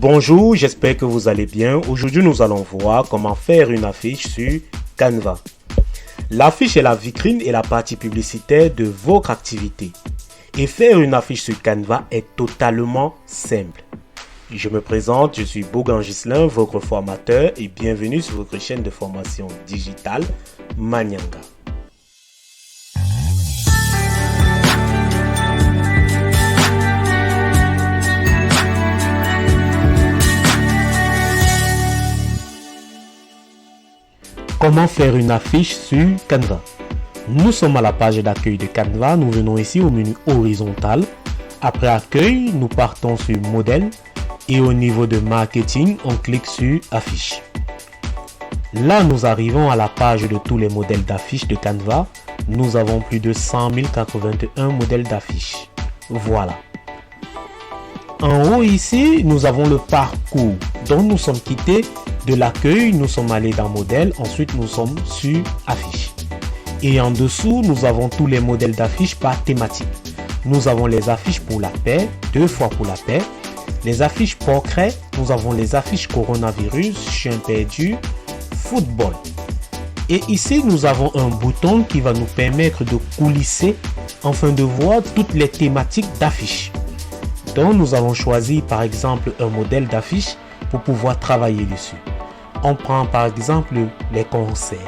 Bonjour, j'espère que vous allez bien. Aujourd'hui, nous allons voir comment faire une affiche sur Canva. L'affiche est la vitrine et la partie publicitaire de votre activité. Et faire une affiche sur Canva est totalement simple. Je me présente, je suis Bogan Gislin, votre formateur et bienvenue sur votre chaîne de formation digitale Manyanga. Comment faire une affiche sur Canva? Nous sommes à la page d'accueil de Canva. Nous venons ici au menu horizontal. Après accueil, nous partons sur modèle et au niveau de marketing, on clique sur affiche. Là, nous arrivons à la page de tous les modèles d'affiches de Canva. Nous avons plus de 100 081 modèles d'affiches. Voilà. En haut ici, nous avons le parcours. Donc nous sommes quittés de l'accueil, nous sommes allés dans modèle, ensuite nous sommes sur affiche. Et en dessous, nous avons tous les modèles d'affiches par thématique. Nous avons les affiches pour la paix, 2 fois pour la paix. Les affiches portrait, nous avons les affiches coronavirus, chien perdu, football. Et ici, nous avons un bouton qui va nous permettre de coulisser afin de voir toutes les thématiques d'affiches. Donc, nous avons choisi par exemple un modèle d'affiche pour pouvoir travailler dessus. On prend par exemple les concerts.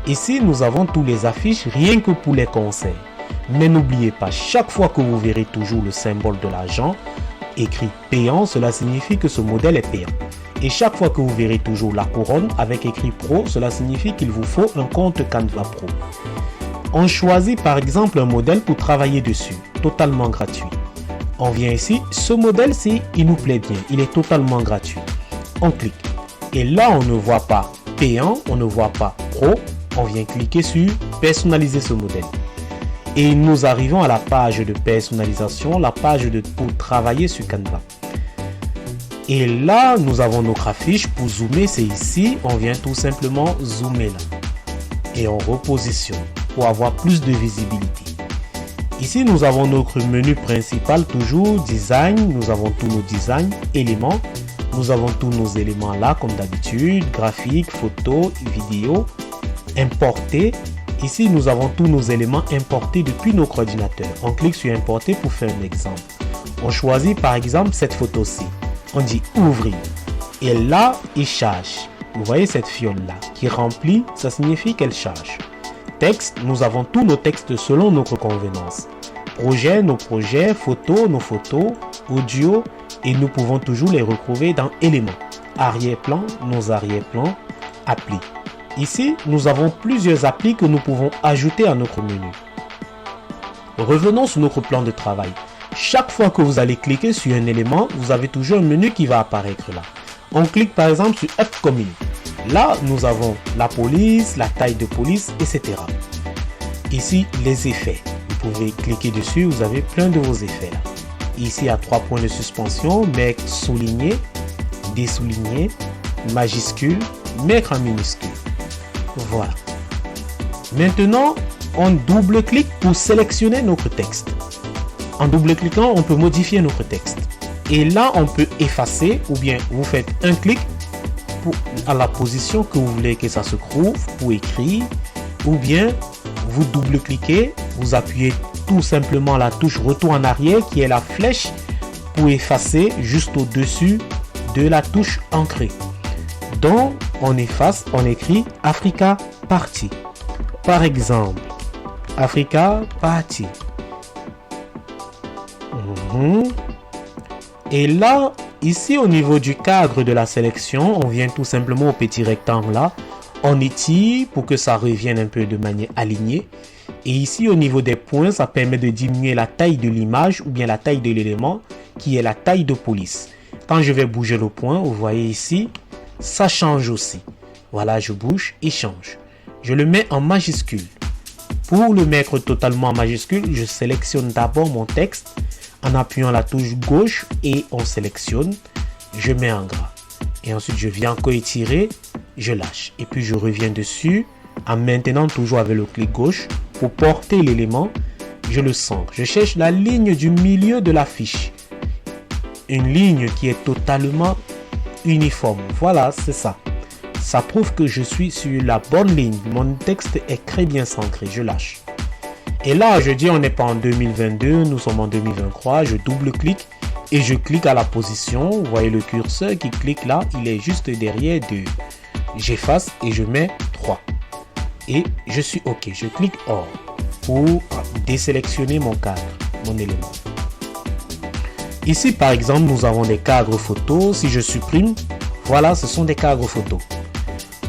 Ici, nous avons tous les affiches rien que pour les concerts. Mais n'oubliez pas, chaque fois que vous verrez toujours le symbole de l'argent écrit payant, cela signifie que ce modèle est payant. Et chaque fois que vous verrez toujours la couronne avec écrit pro, cela signifie qu'il vous faut un compte Canva Pro. On choisit par exemple un modèle pour travailler dessus, totalement gratuit. On vient ici, ce modèle, il nous plaît bien, il est totalement gratuit. On clique. Et là, on ne voit pas payant, on ne voit pas pro. On vient cliquer sur personnaliser ce modèle. Et nous arrivons à la page de personnalisation, la page pour travailler sur Canva. Et là, nous avons notre affiche. Pour zoomer, c'est ici. On vient tout simplement zoomer là. Et on repositionne pour avoir plus de visibilité. Ici, nous avons notre menu principal, toujours design. Nous avons tous nos designs, éléments. Nous avons tous nos éléments là, comme d'habitude, graphique, photo, vidéo, importer. Ici, nous avons tous nos éléments importés depuis notre ordinateur. On clique sur importer pour faire un exemple. On choisit par exemple cette photo-ci. On dit ouvrir. Et là, il charge. Vous voyez cette fiole là qui remplit, ça signifie qu'elle charge. Texte, nous avons tous nos textes selon notre convenance. Projet, nos projets, photos, nos photos, audio, et nous pouvons toujours les retrouver dans éléments. Arrière-plan, nos arrière-plans, appli. Ici, nous avons plusieurs applis que nous pouvons ajouter à notre menu. Revenons sur notre plan de travail. Chaque fois que vous allez cliquer sur un élément, vous avez toujours un menu qui va apparaître là. On clique par exemple sur Upcoming. Là, nous avons la police, la taille de police, etc. Ici, les effets. Vous pouvez cliquer dessus, vous avez plein de vos effets là. Ici, il y a 3 points de suspension, mettre souligné, désouligné, majuscule, mettre en minuscule. Voilà. Maintenant, on double-clique pour sélectionner notre texte. En double-cliquant, on peut modifier notre texte. Et là, on peut effacer ou bien vous faites un clic à la position que vous voulez que ça se trouve pour écrire, ou bien vous double-cliquez, vous appuyez tout simplement la touche retour en arrière qui est la flèche pour effacer juste au-dessus de la touche ancrée. Donc on efface, on écrit Africa Party. Par exemple, Africa Party. Et là, ici au niveau du cadre de la sélection, on vient tout simplement au petit rectangle là. On étire pour que ça revienne un peu de manière alignée. Et ici au niveau des points, ça permet de diminuer la taille de l'image ou bien la taille de l'élément qui est la taille de police. Quand je vais bouger le point, vous voyez ici, ça change aussi. Voilà, je bouge, il change. Je le mets en majuscule. Pour le mettre totalement en majuscule, je sélectionne d'abord mon texte en appuyant la touche gauche et on sélectionne. Je mets en gras. Et ensuite, je viens encore étirer, je lâche. Et puis, je reviens dessus en maintenant toujours avec le clic gauche pour porter l'élément. Je le centre. Je cherche la ligne du milieu de la fiche. une ligne qui est totalement uniforme. Voilà, c'est ça. Ça prouve que je suis sur la bonne ligne. Mon texte est très bien centré. Je lâche. Et là, je dis on n'est pas en 2022, nous sommes en 2023. Je double-clique et je clique à la position. Vous voyez le curseur qui clique là. Il est juste derrière 2. J'efface et je mets 3. Et je suis OK. Je clique hors pour désélectionner mon cadre, mon élément. Ici, par exemple, nous avons des cadres photos. Si je supprime, voilà, ce sont des cadres photos.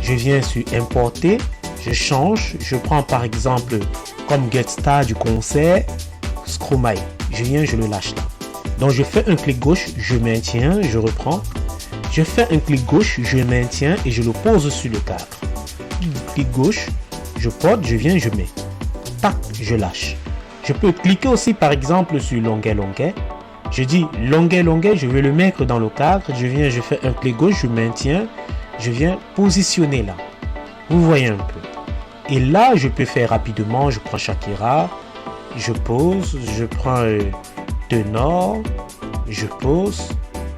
Je viens sur importer, je change, je prends par exemple comme get star du concert Stromae. Je viens, je le lâche là. Donc je fais un clic gauche, je maintiens, je reprends. Je fais un clic gauche, je maintiens et je le pose sur le cadre. Clic gauche, je porte, je viens, je mets. Tac, je lâche. Je peux cliquer aussi par exemple sur longueur. Je dis longueur, je vais le mettre dans le cadre. Je viens, je fais un clic gauche, je maintiens. Je viens positionner là. Vous voyez un peu. Et là, je peux faire rapidement. Je prends Shakira. Je pose. Je prends Tenor. Je pose.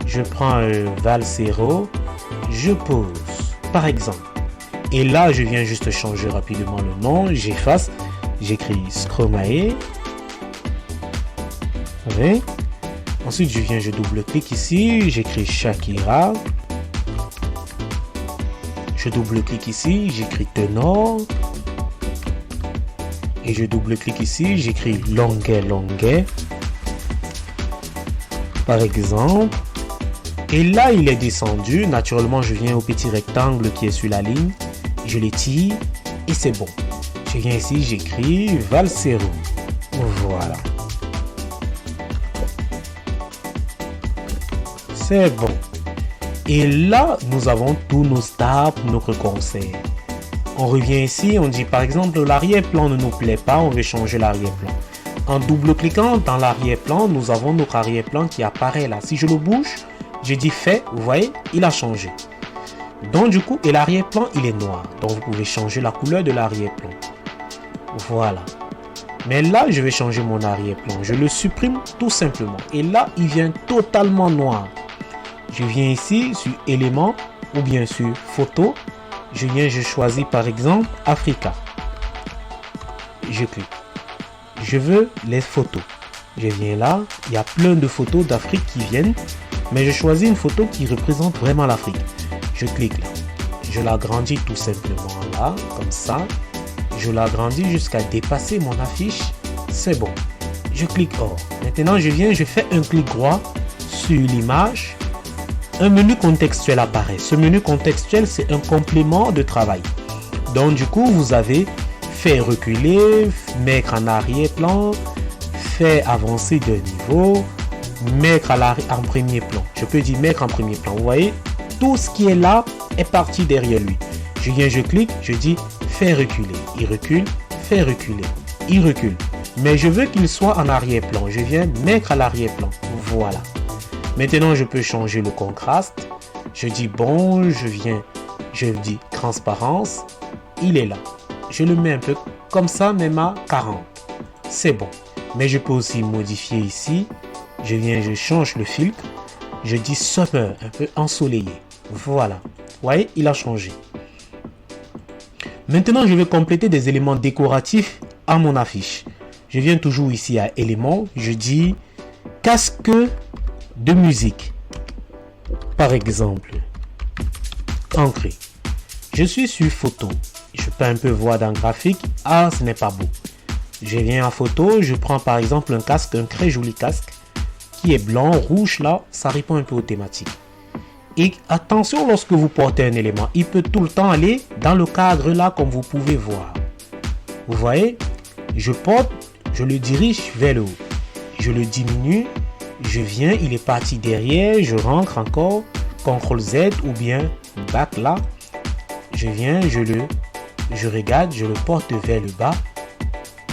Je prends Valsero. Je pose. Par exemple. Et là, je viens juste changer rapidement le nom. J'efface. J'écris Stromae. Oui. Ensuite, je viens, je double-clique ici. J'écris Shakira. Je double-clique ici, j'écris Tenor. Et je double-clique ici, j'écris longueur. Par exemple. Et là, il est descendu. Naturellement, je viens au petit rectangle qui est sur la ligne. Je l'étire et c'est bon. Je viens ici, j'écris Valsero. Voilà. C'est bon. Et là, nous avons tous nos stars pour notre concert. On revient ici, on dit par exemple l'arrière-plan ne nous plaît pas, on veut changer l'arrière-plan. En double-cliquant dans l'arrière-plan, nous avons notre arrière-plan qui apparaît là. Si je le bouge, je dis fait, vous voyez, il a changé. Donc du coup, et l'arrière-plan, il est noir. Donc vous pouvez changer la couleur de l'arrière-plan. Voilà. Mais là, je vais changer mon arrière-plan. Je le supprime tout simplement. Et là, il vient totalement noir. Je viens ici sur éléments ou bien sur photo. Je choisis par exemple Africa. Je clique. Je veux les photos. Je viens là. Il y a plein de photos d'Afrique qui viennent. Mais je choisis une photo qui représente vraiment l'Afrique. Je clique là. Je l'agrandis tout simplement là. Comme ça. Je l'agrandis jusqu'à dépasser mon affiche. C'est bon. Je clique hors. Maintenant, je fais un clic droit sur l'image. Un menu contextuel apparaît. Ce menu contextuel, c'est un complément de travail. Donc, du coup, vous avez fait reculer, mettre en arrière-plan, faire avancer de niveau, mettre en premier plan. Je peux dire mettre en premier plan. Vous voyez, tout ce qui est là est parti derrière lui. Je viens, je clique, je dis faire reculer. Il recule, faire reculer. Il recule. Mais je veux qu'il soit en arrière-plan. Je viens mettre à l'arrière-plan. Voilà. Maintenant, je peux changer le contraste. Je dis bon, je dis transparence. Il est là. Je le mets un peu comme ça, même à 40. C'est bon. Mais je peux aussi modifier ici. Je change le filtre. Je dis summer, un peu ensoleillé. Voilà. Vous voyez, il a changé. Maintenant, je vais compléter des éléments décoratifs à mon affiche. Je viens toujours ici à éléments. Je dis casque de musique. Par exemple, ancré. Je suis sur photo. Je peux un peu voir dans graphique. Ah, ce n'est pas beau. Je viens à photo. Je prends par exemple un casque, un très joli casque qui est blanc, rouge là. Ça répond un peu aux thématiques. Et attention, lorsque vous portez un élément, il peut tout le temps aller dans le cadre là comme vous pouvez voir. Vous voyez, je porte, je le dirige vers le haut. Je le diminue, je viens, il est parti derrière, je rentre encore, CTRL Z ou bien back là. Je viens, je regarde, je le porte vers le bas.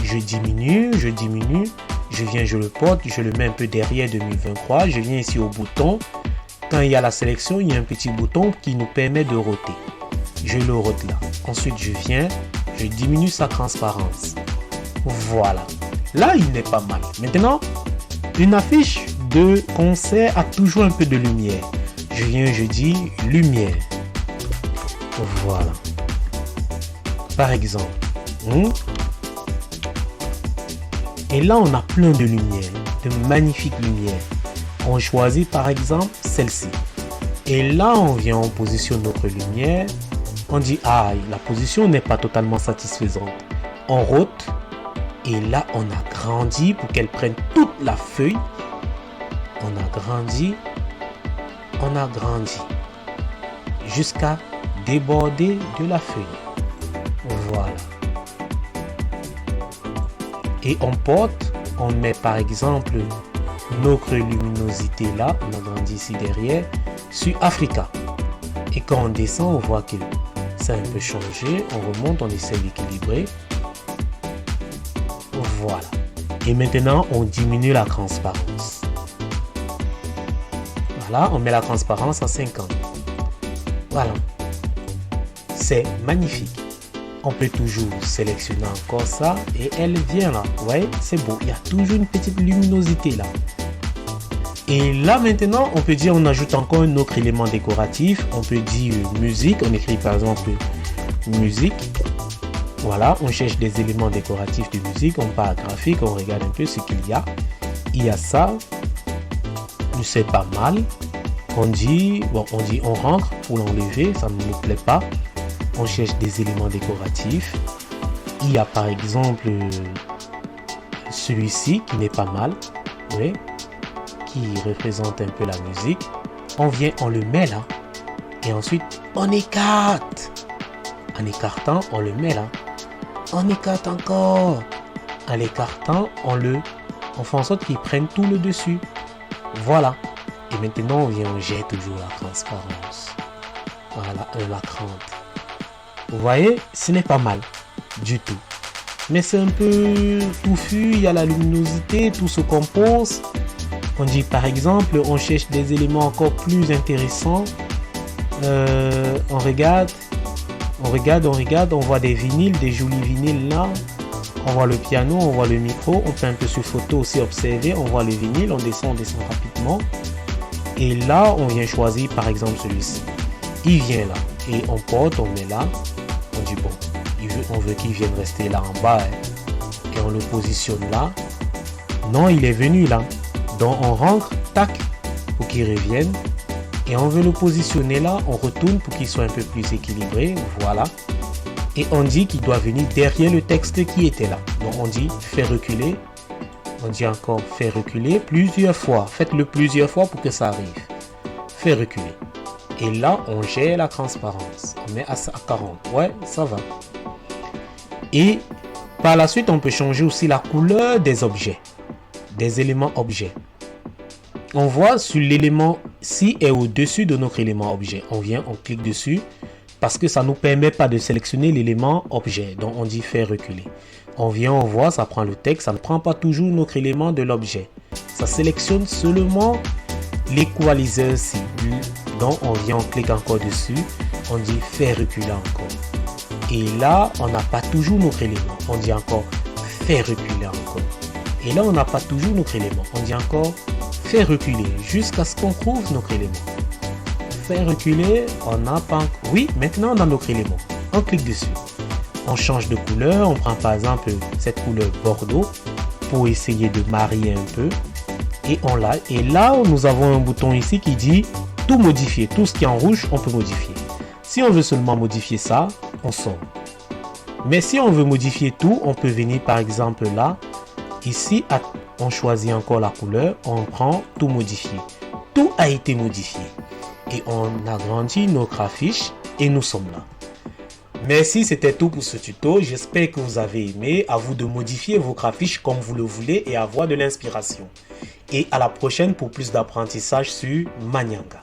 Je diminue, je viens, je le porte, je le mets un peu derrière 2023. Je viens ici au bouton. Quand il y a la sélection, il y a un petit bouton qui nous permet de roter. Je le rote là. Ensuite, je viens, je diminue sa transparence. Voilà. Là, il n'est pas mal. Maintenant, une affiche de concert a toujours un peu de lumière. Je viens, je dis lumière. Voilà. Par exemple. Et là, on a plein de lumière, de magnifiques lumières. On choisit par exemple celle-ci. Et là, on vient, on positionne notre lumière. On dit, ah, la position n'est pas totalement satisfaisante. On rote. Et là, on agrandit pour qu'elle prenne toute la feuille. On agrandit. Jusqu'à déborder de la feuille. Voilà. Et on porte, on met par exemple notre luminosité là, on agrandit ici derrière, sur Africa. Et quand on descend, on voit que ça a un peu changé. On remonte, on essaie d'équilibrer. Voilà. Et maintenant, on diminue la transparence. Voilà, on met la transparence à 50. Voilà. C'est magnifique. On peut toujours sélectionner encore ça et elle vient là. Vous voyez, c'est beau. Il y a toujours une petite luminosité là. Et là maintenant, on peut dire, on ajoute encore un autre élément décoratif. On peut dire musique. On écrit par exemple musique. Voilà, on cherche des éléments décoratifs de musique. On part à graphique, on regarde un peu ce qu'il y a. Il y a ça. C'est pas mal. On dit, on rentre pour l'enlever. Ça ne nous plaît pas. On cherche des éléments décoratifs. Il y a par exemple celui-ci qui n'est pas mal, oui, qui représente un peu la musique. On vient, on le met là. Et ensuite, on écarte. En écartant, on le met là. On écarte encore. En l'écartant, on fait en sorte qu'il prenne tout le dessus. Voilà. Et maintenant, on vient, on jette toujours la transparence. Voilà, la 30. Vous voyez, ce n'est pas mal du tout. Mais c'est un peu touffu, il y a la luminosité, tout se compose. On dit par exemple, on cherche des éléments encore plus intéressants. On regarde, on voit des vinyles, des jolis vinyles là. On voit le piano, on voit le micro. On peut un peu sur photo aussi observer. On voit le vinyle, on descend rapidement. Et là, on vient choisir par exemple celui-ci. Il vient là. Et on porte, on met là. On dit bon, on veut qu'il vienne rester là en bas. Et on le positionne là. Non, il est venu là. Donc on rentre, tac, pour qu'il revienne. Et on veut le positionner là. On retourne pour qu'il soit un peu plus équilibré. Voilà. Et on dit qu'il doit venir derrière le texte qui était là. Donc on dit faire reculer. On dit encore faire reculer plusieurs fois. Faites-le plusieurs fois pour que ça arrive. Faire reculer. Et là, on gère la transparence. On met à 40. Ouais, ça va. Et par la suite, on peut changer aussi la couleur des objets. Des éléments objets. On voit sur l'élément ci est au-dessus de notre élément objet. On vient, on clique dessus parce que ça ne nous permet pas de sélectionner l'élément objet. Donc, on dit faire reculer. On vient, on voit, ça prend le texte. Ça ne prend pas toujours notre élément de l'objet. Ça sélectionne seulement l'équaliseur-ci. Donc on vient, on clique encore dessus, on dit faire reculer encore. Et là, on n'a pas toujours notre élément. On dit encore faire reculer encore. Et là, on n'a pas toujours notre élément. On dit encore faire reculer jusqu'à ce qu'on trouve notre élément. Faire reculer, on n'a pas... Oui, maintenant on a notre élément. On clique dessus. On change de couleur. On prend par exemple cette couleur bordeaux pour essayer de marier un peu. Et on l'a. Et là, nous avons un bouton ici qui dit tout modifier. Tout ce qui est en rouge, on peut modifier. Si on veut seulement modifier ça, on sort. Mais si on veut modifier tout, on peut venir par exemple là. Ici, on choisit encore la couleur. On prend tout modifier. Tout a été modifié. Et on agrandit notre affiche et nous sommes là. Merci, c'était tout pour ce tuto. J'espère que vous avez aimé. À vous de modifier vos affiches comme vous le voulez et avoir de l'inspiration. Et à la prochaine pour plus d'apprentissage sur Manyanga.